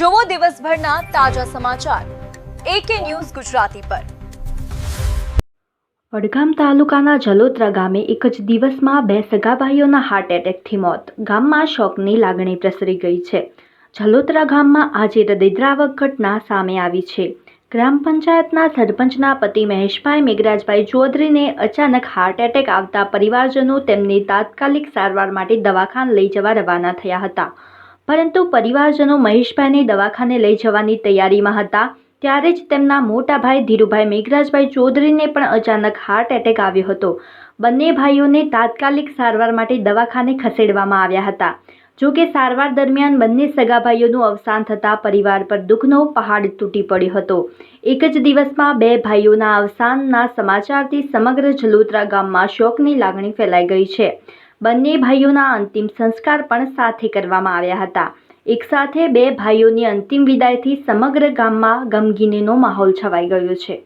જોવો દિવસભરના તાજા સમાચાર AK ન્યૂઝ ગુજરાતી પર। વડગામ તાલુકાના જલોત્રા ગામે એક જ દિવસમાં બે સગા ભાઈઓના હાર્ટ એટેકથી મોત। ગામમાં શોકની લાગણી પ્રસરી ગઈ છે। જલોત્રા ગામમાં આજે હૃદયદ્રાવક ઘટના સામે આવી છે। ગ્રામ પંચાયતના સરપંચના પતિ મહેશભાઈ મેઘરાજભાઈ ચૌધરીને અચાનક હાર્ટ એટેક આવતા પરિવારજનો તેમને તાત્કાલિક સારવાર માટે દવાખાને લઈ જવા રવાના થયા હતા, પરંતુ પરિવારજનો મહેશભાઈને દવાખાને લઈ જવાની તૈયારીમાં હતા ત્યારે જ તેમના મોટા ભાઈ ધીરુભાઈ મેઘરાજભાઈ ચૌધરીને પણ અચાનક હાર્ટ એટેક આવ્યો હતો। બંને ભાઈઓને તાત્કાલિક સારવાર માટે દવાખાને ખસેડવામાં આવ્યા હતા। જો કે સારવાર દરમિયાન બંને સગા ભાઈઓનું અવસાન થતાં પરિવાર પર દુઃખનો પહાડ તૂટી પડ્યો હતો। એક જ દિવસમાં બે ભાઈઓના અવસાનના સમાચારથી સમગ્ર જલોત્રા ગામમાં શોકની લાગણી ફેલાઈ ગઈ છે। બંને ભાઈઓના અંતિમ સંસ્કાર પણ સાથે કરવામાં આવ્યા હતા। એક સાથે બે ભાઈઓની અંતિમ વિદાયથી સમગ્ર ગામમાં ગમગીનીનો માહોલ છવાઈ ગયો છે।